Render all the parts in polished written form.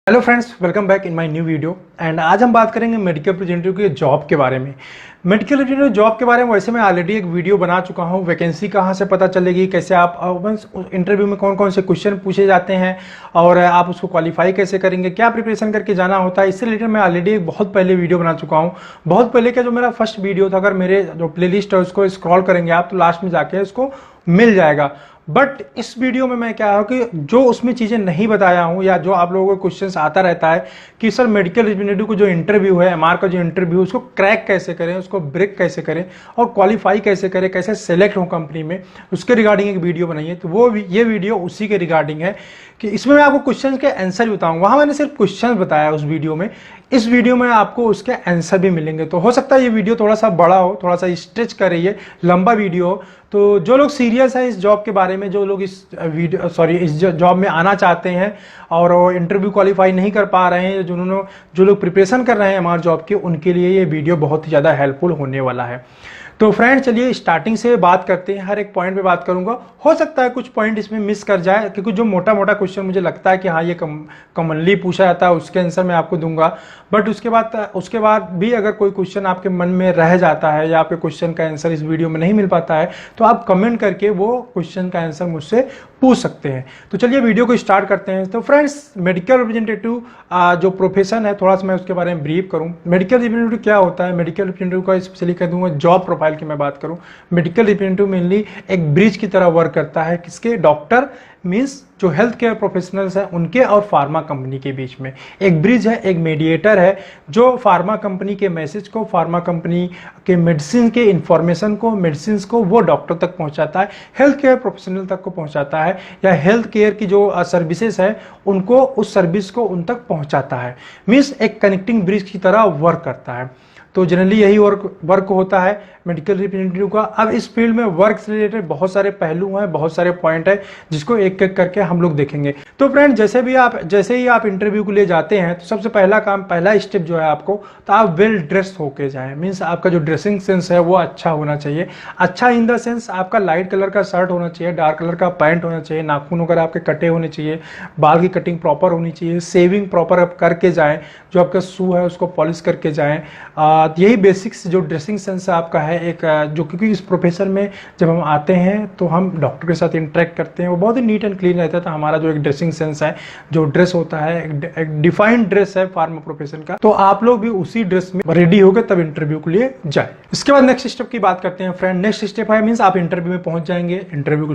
Hello friends, welcome back in my new video. And आज हम बात करेंगे मेडिकल रिप्रेजेंटेटिव के जॉब के बारे में। मेडिकल रिप्रेजेंटेटिव जॉब के बारे में वैसे मैं ऑलरेडी एक वीडियो बना चुका हूं। वैकेंसी कहां से पता चलेगी, कैसे आप इंटरव्यू में कौन कौन से क्वेश्चन पूछे जाते हैं और आप उसको क्वालिफाई कैसे करेंगे, क्या प्रिपरेशन करके जाना होता है, इससे रिलेटेड मैं ऑलरेडी एक बहुत पहले वीडियो बना चुका हूँ। बहुत पहले का जो मेरा फर्स्ट वीडियो था, अगर मेरे जो प्ले लिस्ट है उसको स्क्रॉल करेंगे आप तो लास्ट में जाके उसको मिल जाएगा। बट इस वीडियो में मैं क्या है कि जो उसमें चीज़ें नहीं बताया हूं या जो आप लोगों को क्वेश्चंस आता रहता है कि सर मेडिकल रिप्रेजेंटेटिव को जो इंटरव्यू है, एमआर का जो इंटरव्यू, उसको क्रैक कैसे करें, उसको ब्रेक कैसे करें और क्वालिफाई कैसे करें, कैसे सेलेक्ट हो कंपनी में, उसके रिगार्डिंग एक वीडियो बनाई है। तो वो ये वीडियो उसी के रिगार्डिंग है कि इसमें मैं आपको क्वेश्चन के आंसर बताऊंगा। वहां मैंने सिर्फ क्वेश्चन बताया उस वीडियो में, इस वीडियो में आपको उसके आंसर भी मिलेंगे। तो हो सकता है ये वीडियो थोड़ा सा बड़ा हो, थोड़ा सा स्ट्रेच कर रही है, लंबा वीडियो हो। तो जो लोग सीरियस हैं इस जॉब के बारे में, जो लोग इस जॉब में आना चाहते हैं और इंटरव्यू क्वालिफाई नहीं कर पा रहे हैं, जो लोग प्रिपरेशन कर रहे हैं हमारे जॉब के, उनके लिए ये वीडियो बहुत ही ज़्यादा हेल्पफुल होने वाला है। तो फ्रेंड चलिए स्टार्टिंग से बात करते हैं, हर एक पॉइंट पे बात करूंगा। हो सकता है कुछ पॉइंट इसमें मिस कर जाए, क्योंकि जो मोटा मोटा क्वेश्चन मुझे लगता है कि हाँ ये कॉमनली पूछा जाता है, उसके आंसर मैं आपको दूंगा। बट उसके बाद भी अगर कोई क्वेश्चन आपके मन में रह जाता है या आपके क्वेश्चन का आंसर इस वीडियो में नहीं मिल पाता है, तो आप कमेंट करके वो क्वेश्चन का आंसर मुझसे पूछ सकते हैं। तो चलिए वीडियो को स्टार्ट करते हैं। तो फ्रेंड्स, मेडिकल रिप्रेजेंटेटिव जो प्रोफेशन है, थोड़ा सा मैं उसके बारे में ब्रीफ करूं। मेडिकल रिप्रेजेंटेटिव क्या होता है? मेडिकल रिप्रेजेंटेटिव का स्पेशली कह दूंगा जॉब प्रोफाइल की मैं बात करूं। मेडिकल रिप्रेजेंटेटिव मेनली एक ब्रिज की तरह वर्क करता है, किसके? डॉक्टर मीन्स जो हेल्थ केयर प्रोफेशनल्स हैं उनके और फार्मा कंपनी के बीच में एक ब्रिज है, एक मीडिएटर है, जो फार्मा कंपनी के मैसेज को, फार्मा कंपनी के मेडिसिन के इंफॉर्मेशन को, मेडिसिन को वो डॉक्टर तक पहुंचाता है, हेल्थ केयर प्रोफेशनल तक को पहुंचाता है, या हेल्थ केयर की जो सर्विसेज है उनको, उस सर्विस को उन तक पहुंचाता है। मीन्स एक कनेक्टिंग ब्रिज की तरह वर्क करता है। तो जनरली यही वर्क होता है मेडिकल रिप्रेजेंटेटिव का। अब इस फील्ड में वर्क से रिलेटेड बहुत सारे पहलू हैं, बहुत सारे पॉइंट है, जिसको एक एक करके हम लोग देखेंगे। तो फ्रेंड, जैसे ही आप इंटरव्यू के लिए जाते हैं तो सबसे पहला स्टेप जो है आपको, तो आप वेल ड्रेस होके जाएं। मीन्स आपका जो ड्रेसिंग सेंस है वो अच्छा होना चाहिए। अच्छा इन द सेंस आपका लाइट कलर का शर्ट होना चाहिए, डार्क कलर का पैंट होना चाहिए, नाखून वगैरह आपके कटे होने चाहिए, बाल की कटिंग प्रॉपर होनी चाहिए, सेविंग प्रॉपर आप करके जाएं, जो आपका शू है उसको पॉलिश करके जाएं। यही बेसिक्स जो ड्रेसिंग सेंस आपका है एक, जो क्योंकि इस प्रोफेशन में जब हम आते हैं तो हम डॉक्टर के साथ इंटरेक्ट करते हैं, वो बहुत ही नीट एंड क्लीन रहता है। तो हमारा जो एक ड्रेसिंग सेंस है, जो ड्रेस होता है, एक डिफाइंड ड्रेस है फार्मा प्रोफेशन का, तो आप लोग भी उसी ड्रेस में रेडी होकर तब इंटरव्यू के लिए जाए। इसके बाद नेक्स्ट स्टेप की बात करते हैं फ्रेंड। नेक्स्ट स्टेप है मीन्स आप इंटरव्यू में पहुंच जाएंगे, इंटरव्यू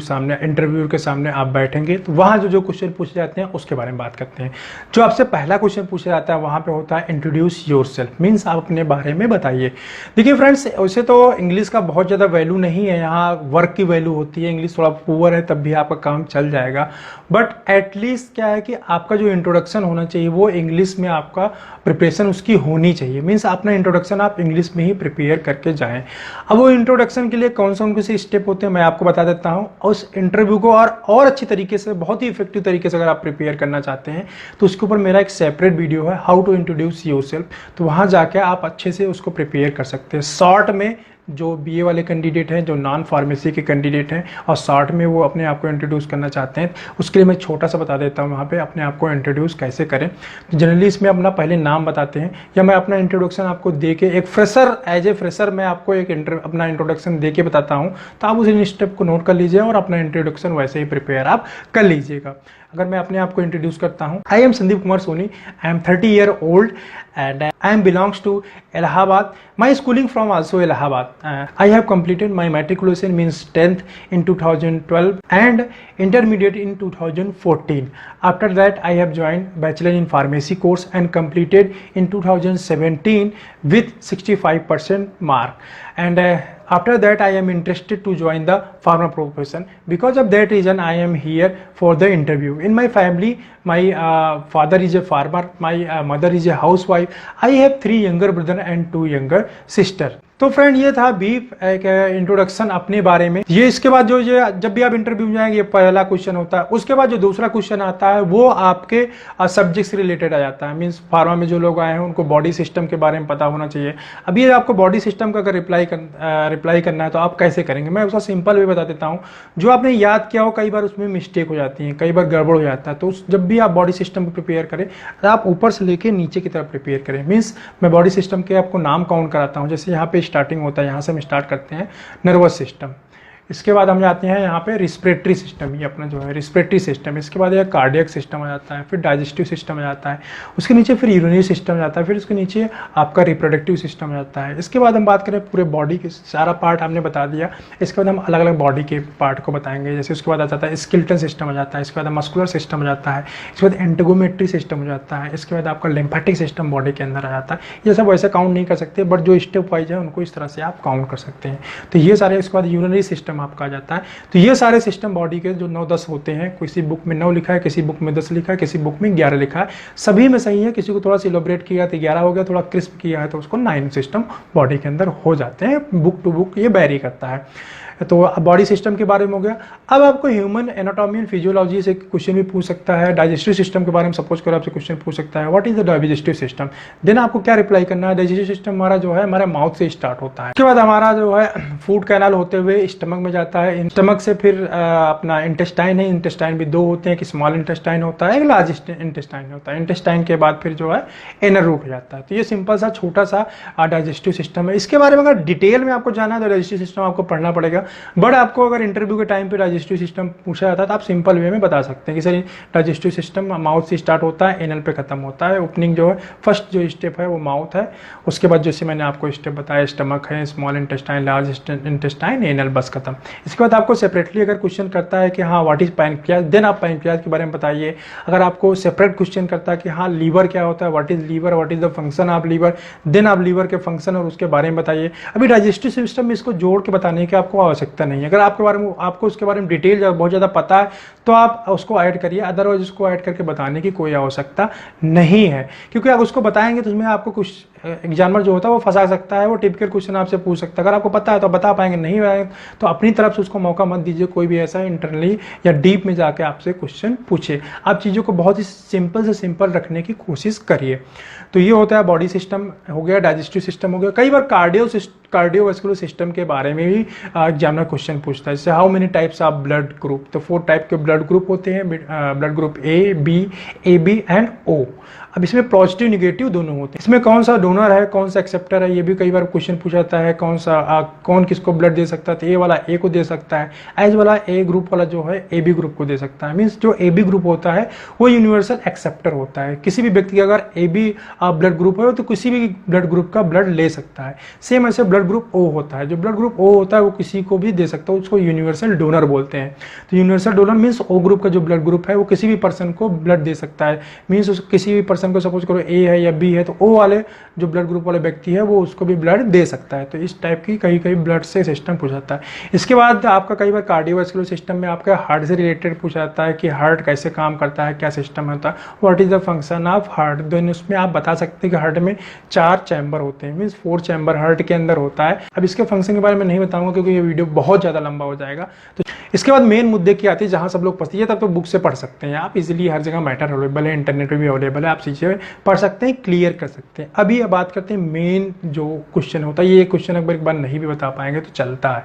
के सामने आप बैठेंगे, तो वहां जो क्वेश्चन पूछे जाते हैं उसके बारे में बात करते हैं। जो आपसे पहला क्वेश्चन पूछा जाता है वहां पे होता है इंट्रोड्यूस योरसेल्फ, मीन्स आप अपने बारे में बताइए। देखिए फ्रेंड्स, वैसे तो इंग्लिश का बहुत ज़्यादा वैल्यू नहीं है, यहाँ वर्क की वैल्यू होती है। इंग्लिश थोड़ा पुअर है तब भी आपका काम चल जाएगा, बट एटलीस्ट क्या है कि आपका जो इंट्रोडक्शन होना चाहिए वो इंग्लिश में आपका प्रिपरेशन उसकी होनी चाहिए। मीन्स अपना इंट्रोडक्शन आप इंग्लिश में ही प्रिपेयर करके जाएं। अब वो इंट्रोडक्शन के लिए कौन से स्टेप होते हैं मैं आपको बता देता हूँ। उस इंटरव्यू को और अच्छी तरीके से, बहुत ही इफेक्टिव तरीके से अगर आप प्रिपेयर करना चाहते हैं तो उसके ऊपर मेरा एक सेपरेट वीडियो है, हाउ टू इंट्रोड्यूस योरसेल्फ। तो वहाँ जाके आप अच्छे से उसको प्रिपेयर कर सकते हैं। शॉर्ट में जो बीए वाले कैंडिडेट हैं, जो नॉन फार्मेसी के कैंडिडेट हैं और शॉर्ट में वो अपने आप को इंट्रोड्यूस करना चाहते हैं, उसके लिए मैं छोटा सा बता देता हूँ वहाँ पे अपने आप को इंट्रोड्यूस कैसे करें। तो जनरली इसमें अपना पहले नाम बताते हैं, या मैं अपना इंट्रोडक्शन आपको दे के एक एज ए फ्रेशर मैं आपको अपना इंट्रोडक्शन दे के बताता हूँ, तो आप उस स्टेप को नोट कर लीजिए और अपना इंट्रोडक्शन वैसे ही प्रिपेयर आप कर लीजिएगा। अगर मैं अपने आप को इंट्रोड्यूस करता हूँ, I am Sandeep Kumar Soni, I am 30 year old and I am belongs to Allahabad. My schooling from also Allahabad. I have completed my matriculation means 10th in 2012 and intermediate in 2014. After that I have joined bachelor in pharmacy course and completed in 2017 with 65% mark. And after that I am interested to join the pharma profession. Because of that reason I am here for the interview. In my family, my father is a farmer, my mother is a housewife. I have 3 younger brother and 2 younger sister. तो friend ये था beef एक introduction अपने बारे में। ये इसके बाद जो जब भी आप इंटरव्यू में जाएंगे, ये पहला क्वेश्चन होता है। उसके बाद जो दूसरा क्वेश्चन आता है वो आपके सब्जेक्ट से रिलेटेड आ जाता है। मीन्स फार्मा में जो लोग आए हैं उनको बॉडी सिस्टम के बारे में पता होना चाहिए। अब ये आपको बॉडी सिस्टम का अगर रिप्लाई करना है तो आप कैसे करेंगे, मैं उसका सिंपल वे बता देता हूँ। जो आपने याद किया हो कई बार उसमें मिस्टेक हो जाती है, कई बार गड़बड़ हो जाता है। तो जब भी आप बॉडी सिस्टम को प्रिपेयर करें तो आप ऊपर से लेके नीचे की तरफ प्रिपेयर करें। मीन्स मैं बॉडी सिस्टम के आपको नाम काउंट कराता हूँ। जैसे यहाँ पे स्टार्टिंग होता है, यहाँ से हम स्टार्ट करते हैं नर्वस सिस्टम, इसके बाद हम जाते हैं यहाँ पे रिस्पिरेटरी सिस्टम, ये अपना जो है रिस्पिरेटरी सिस्टम, इसके बाद यह कार्डियक सिस्टम आ जाता है, फिर डाइजेस्टिव सिस्टम आ जाता है, उसके नीचे फिर यूरिनरी सिस्टम आ जाता है, फिर उसके नीचे आपका रिप्रोडक्टिव सिस्टम आ जाता है। इसके बाद हम बात करें पूरे बॉडी के, सारा पार्ट हमने बता दिया। इसके बाद हम अलग अलग बॉडी के पार्ट को बताएंगे। जैसे उसके बाद आ जाता है स्केलेटल सिस्टम आ जाता है, इसके बाद मस्कुलर सिस्टम आ जाता है, इसके बाद एंटेगोमेट्री सिस्टम हो जाता है, इसके बाद आपका लिम्फेटिक सिस्टम बॉडी के अंदर आ जाता है। ये सब वैसे काउंट नहीं कर सकते, बट जो स्टेप वाइज है उनको इस तरह से आप काउंट कर सकते हैं। तो ये सारे, इसके बाद यूरिनरी सिस्टम आपका आ जाता है। तो ये सारे सिस्टम बॉडी के जो 9-10 होते हैं, किसी बुक में 9 लिखा है, किसी बुक में 10 लिखा है, किसी बुक में 11 लिखा है, सभी में सही है। किसी को थोड़ा सा इलोबरेट किया तो 11 हो गया, थोड़ा क्रिस्प किया है तो उसको 9 सिस्टम बॉडी के अंदर हो जाते हैं। बुक टू बुक ये वेरी करता है। तो बॉडी सिस्टम के बारे में हो गया। अब आपको ह्यूमन एनाटॉमी एंड फिजियोलॉजी से क्वेश्चन भी पूछ सकता है। डाइजेस्टिव सिस्टम के बारे में सपोज करो आपसे क्वेश्चन पूछ सकता है, what is the digestive system. Then आपको क्या रिप्लाई करना है, डाइजेस्टिव सिस्टम हमारा जो है हमारे माउथ से स्टार्ट होता है। उसके बाद हमारा जो है फूड कैनाल होते हुए स्टमक में जाता है। स्टमक से फिर अपना इंटेस्टाइन है, इंटेस्टाइन भी 2 होते हैं, एक स्मॉल इंटेस्टाइन होता है, एक लार्ज इंटेस्टाइन होता है। इंटेस्टाइन के बाद फिर जो है इनर रूट हो जाता है। तो ये सिंपल सा छोटा सा डाइजेस्टिव सिस्टम है। इसके बारे में अगर डिटेल में आपको जाना है तो डाइजेस्टिव सिस्टम आपको पढ़ना पड़ेगा। बट आपको अगर इंटरव्यू के टाइम पे डाइजेस्टिव सिस्टम पूछा जाता है तो आप सिंपल वे में बता सकते हैं कि सर डाइजेस्टिव सिस्टम माउथ से स्टार्ट होता है, एनल पे खत्म होता है। ओपनिंग जो है फर्स्ट जो स्टेप है वो माउथ है, उसके बाद जैसे मैंने आपको स्टेप बताया स्टमक है, small intestine, large intestine, anal, बस खत्म। इसके बाद आपको सेपरेटली अगर क्वेश्चन करता है कि हाँ व्हाट इज पैनक्रियाज, देन आप पैनक्रियाज के बारे में बताइए। अगर आपको सेपरेट क्वेश्चन करता है कि हाँ लीवर क्या होता है, what is liver, what is the function of liver, then आप लीवर के फंक्शन और उसके बारे में बताइए। अभी डाइजेस्टिव सिस्टम में इसको जोड़ के बताने की आपको आवश्यकता नहीं है। अगर आपके बारे में, आपको उसके बारे में डिटेल बहुत ज़्यादा पता है तो आप उसको ऐड करिए, अदरवाइज उसको ऐड करके बताने की कोई आवश्यकता नहीं है। क्योंकि आप उसको बताएंगे तो उसमें आपको कुछ एग्जामिनर जो होता है वो फंसा सकता है, वो टिपिकल क्वेश्चन आपसे पूछ सकता है। अगर आपको पता है तो बता पाएंगे, नहीं पाएंगे तो अपनी तरफ से उसको मौका मत दीजिए कोई भी ऐसा इंटरनली या डीप में जाके आपसे क्वेश्चन पूछे। आप चीज़ों को बहुत ही सिंपल से सिंपल रखने की कोशिश करिए। तो ये होता है बॉडी सिस्टम हो गया, डाइजेस्टिव सिस्टम हो गया। कई बार कार्डियोवैस्कुलर सिस्टम के बारे में भी एग्जामिनर क्वेश्चन पूछता है। जैसे how many types of blood group, तो 4 टाइप के ब्लड ग्रुप होते हैं, blood group A, B, AB and O। अब इसमें पॉजिटिव निगेटिव दोनों होते हैं। इसमें कौन सा डोनर है, कौन सा एक्सेप्टर है, ये भी कई बार क्वेश्चन पूछा जाता है। कौन किसको ब्लड दे सकता है, तो ए वाला ए को दे सकता है, एज वाला ए ग्रुप वाला जो है AB ग्रुप को दे सकता है। मीन्स जो AB ग्रुप होता है वो यूनिवर्सल एक्सेप्टर होता है। किसी भी व्यक्ति का अगर AB ब्लड ग्रुप है तो किसी भी ब्लड ग्रुप का ब्लड ले सकता है। सेम ऐसे ब्लड ग्रुप O होता है, जो ब्लड ग्रुप O होता है वो किसी को भी दे सकता है, उसको यूनिवर्सल डोनर बोलते हैं। तो universal donor means O group का जो ब्लड ग्रुप है वो किसी भी पर्सन को ब्लड दे सकता है। मीन्स किसी भी पर्सन को सपोज करो A है या B है तो O वाले जो ब्लड ग्रुप वाले व्यक्ति है वो उसको भी ब्लड दे सकता है। तो इस टाइप की कई ब्लड से सिस्टम पूछा जाता है। इसके बाद आपका कई बार कार्डियोवैस्कुलर सिस्टम में आपका हार्ट से रिलेटेड पूछा जाता है कि हार्ट कैसे काम करता है, क्या सिस्टम होता है, what is the function of heart. Then उसमें आप बता सकते हैं कि हार्ट में 4 चैम्बर होते हैं, मीन्स 4 चैम्बर हार्ट के अंदर होता है। अब इसके फंक्शन के बारे में नहीं बताऊंगा क्योंकि ये वीडियो बहुत ज़्यादा लंबा हो जाएगा। तो इसके बाद मेन मुद्दे की आती है जहाँ सब लोग पढ़ते हैं, तब तो बुक से पढ़ सकते हैं आप इजीली, हर जगह मैटर अवेलेबल है, इंटरनेट पे भी अवेलेबल है, आप चीज़ें पढ़ सकते हैं, क्लियर कर सकते हैं। अभी अब बात करते हैं मेन जो क्वेश्चन होता है। ये क्वेश्चन अगर एक बार नहीं भी बता पाएंगे तो चलता है,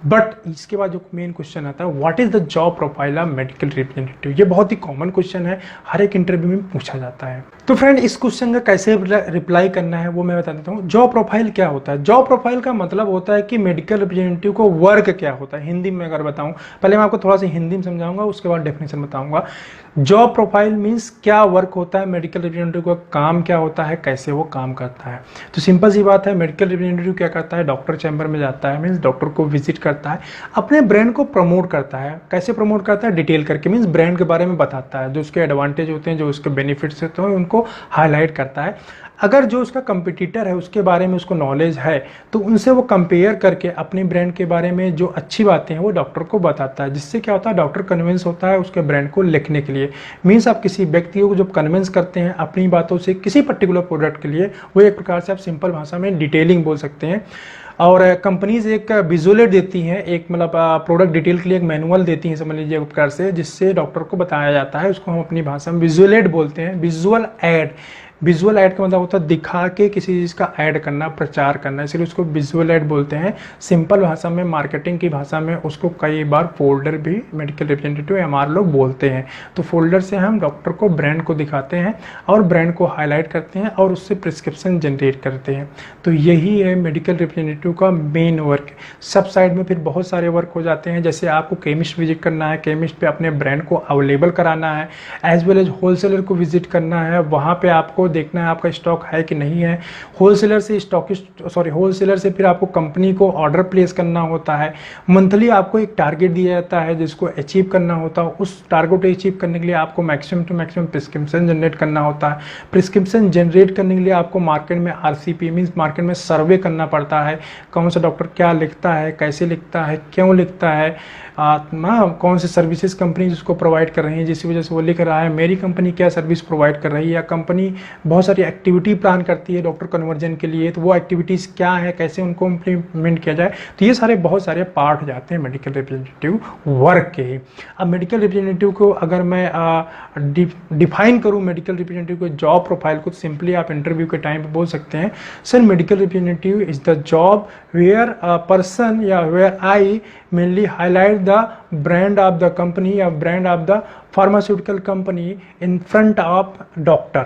बट इसके बाद जो मेन क्वेश्चन आता है, what is the job profile of medical representative. ये बहुत ही कॉमन क्वेश्चन है, हर एक इंटरव्यू में पूछा जाता है। तो फ्रेंड इस क्वेश्चन का कैसे रिप्लाई करना है वो मैं बता देता हूँ। जॉब प्रोफाइल क्या होता है? जॉब प्रोफाइल का मतलब होता है कि मेडिकल रिप्रेजेंटेटिव को वर्क क्या होता है। हिंदी में अगर बताऊँ, पहले मैं आपको थोड़ा सा हिंदी में समझाऊंगा, उसके बाद डेफिनेशन बताऊंगा। जॉब प्रोफाइल मीन्स क्या वर्क होता है, मेडिकल रिप्रेजेंटेटिव का काम क्या होता है, कैसे वो काम करता है। तो सिंपल सी बात है, मेडिकल रिप्रेजेंटेटिव क्या करता है, डॉक्टर चैम्बर में जाता है, मीन्स डॉक्टर को विजिट करता है, अपने ब्रांड को प्रमोट करता है। कैसे प्रमोट करता है? डिटेल करके, मीन्स ब्रांड के बारे में बताता है, जो उसके एडवांटेज होते हैं, जो उसके बेनिफिट्स होते हैं, उनको हाईलाइट करता है। अगर जो उसका कंपटीटर है उसके बारे में उसको नॉलेज है तो उनसे वो कंपेयर करके अपने ब्रांड के बारे में जो अच्छी बातें हैं वो डॉक्टर को बताता है, जिससे क्या होता है, डॉक्टर कन्विंस होता है उसके ब्रांड को लिखने के लिए। मीन्स आप किसी व्यक्ति को जब कन्विंस करते हैं अपनी बातों से किसी पर्टिकुलर प्रोडक्ट के लिए, वो एक प्रकार से आप सिंपल भाषा में डिटेलिंग बोल सकते हैं। और कंपनीज एक विजुअल देती हैं, एक मतलब प्रोडक्ट डिटेल के लिए एक मैनुअल देती हैं, समझ लीजिए उपकार से, जिससे डॉक्टर को बताया जाता है। उसको हम अपनी भाषा में विजुअल एड बोलते हैं, विजुअल एड। विजुअल ऐड का मतलब होता है दिखा के किसी चीज़ का ऐड करना, प्रचार करना, इसलिए उसको विजुअल ऐड बोलते हैं। सिंपल भाषा में, मार्केटिंग की भाषा में उसको कई बार फोल्डर भी मेडिकल रिप्रेजेंटेटिव एमआर लोग बोलते हैं। तो फोल्डर से हम डॉक्टर को ब्रांड को दिखाते हैं और ब्रांड को हाईलाइट करते हैं और उससे प्रिस्क्रिप्शन जनरेट करते हैं। तो यही है मेडिकल रिप्रेजेंटेटिव का मेन वर्क। सब साइड में फिर बहुत सारे वर्क हो जाते हैं, जैसे आपको केमिस्ट विजिट करना है, केमिस्ट पे अपने ब्रांड को अवेलेबल कराना है, एज वेल एज होलसेलर को विजिट करना है, वहाँ पे आपको देखना है आपका स्टॉक है कि नहीं है। होलसेलर से फिर आपको कंपनी को ऑर्डर प्लेस करना होता है। मंथली आपको एक टारगेट दिया जाता है जिसको अचीव करना होता है। उस टारगेट को अचीव करने के लिए आपको maximum to maximum prescription generate करना होता है। प्रिस्क्रिप्शन जनरेट करने के लिए आपको मार्केट में आरसीपी मीन्स मार्केट में सर्वे करना पड़ता है, कौन सा डॉक्टर क्या लिखता है, कैसे लिखता है, क्यों लिखता है, कौन से सर्विसेज कंपनी जिसको प्रोवाइड कर रही है जिसकी वजह से वो लिख रहा है, मेरी कंपनी क्या सर्विस प्रोवाइड कर रही है, या कंपनी बहुत सारी एक्टिविटी प्लान करती है डॉक्टर कन्वर्जन के लिए, तो वो एक्टिविटीज़ क्या है, कैसे उनको इम्प्लीमेंट किया जाए। तो ये सारे बहुत सारे पार्ट हो जाते हैं मेडिकल रिप्रेजेंटेटिव वर्क के ही। अब मेडिकल रिप्रेजेंटेटिव को अगर मैं डिफाइन करूँ मेडिकल रिप्रेजेंटेटिव को जॉब प्रोफाइल को, सिंपली आप इंटरव्यू के टाइम पे बोल सकते हैं, sir medical representative is the job where a person या where I mainly highlight the brand of the company or brand of the pharmaceutical company in front of doctor.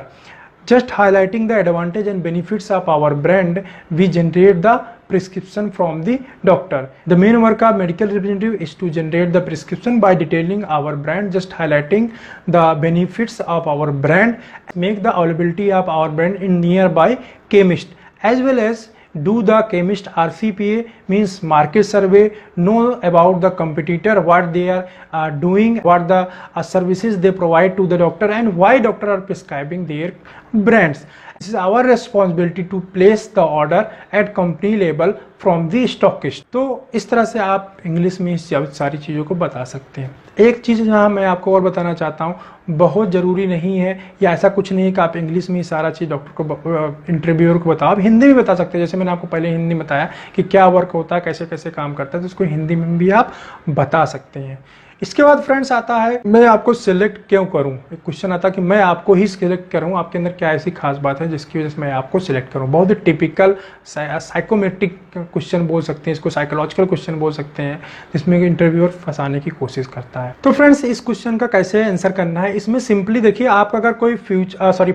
Just highlighting the advantage and benefits of our brand, we generate the prescription from the doctor. The main work of medical representative is to generate the prescription by detailing our brand, just highlighting the benefits of our brand, make the availability of our brand in nearby chemist, as well as do the chemist RCPA means market survey, know about the competitor, what they are doing, what the services they provide to the doctor, and why doctor are prescribing their brands. This is our responsibility to place the order at company level from the stockist. तो इस तरह से आप English में इस सारी चीज़ों को बता सकते हैं। एक चीज़ जहाँ मैं आपको और बताना चाहता हूँ, बहुत ज़रूरी नहीं है या ऐसा कुछ नहीं है कि आप इंग्लिश में ही सारा चीज़ डॉक्टर को, इंटरव्यूअर को बताओ, आप हिंदी में बता सकते हैं। जैसे मैंने आपको पहले हिंदी में बताया कि क्या वर्क होता है, कैसे कैसे काम करता है, तो उसको हिंदी में भी आप बता सकते हैं। इसके बाद फ्रेंड्स आता है मैं आपको सिलेक्ट क्यों करूं। एक क्वेश्चन आता है कि मैं आपको ही सिलेक्ट करूं, आपके अंदर क्या ऐसी खास बात है जिसकी वजह से मैं आपको सिलेक्ट करूं। बहुत ही टिपिकल साइकोमेट्रिक क्वेश्चन बोल सकते हैं इसको, साइकोलॉजिकल क्वेश्चन बोल सकते हैं, जिसमें इंटरव्यूअर फंसाने की कोशिश करता है। तो फ्रेंड्स इस क्वेश्चन का कैसे आंसर करना है, इसमें सिंपली देखिए, आपका अगर कोई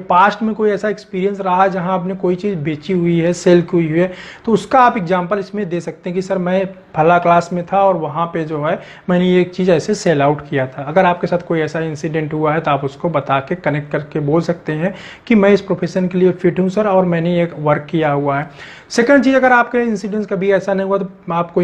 पास्ट में कोई ऐसा एक्सपीरियंस रहा जहां आपने कोई चीज़ बेची हुई है, सेल की हुई है, तो उसका आप एग्जाम्पल इसमें दे सकते हैं कि सर मैं फला क्लास में था और वहाँ पे जो है मैंने ये चीज़ ऐसे सेल आउट किया था। अगर आपके साथ कोई ऐसा इंसिडेंट हुआ है तो आप उसको बता के कनेक्ट करके बोल सकते हैं कि मैं इस प्रोफेशन के लिए फिट हूँ सर और मैंने एक वर्क किया हुआ है। सेकंड चीज़, अगर आपके इंसिडेंट कभी ऐसा नहीं हुआ तो आप कोई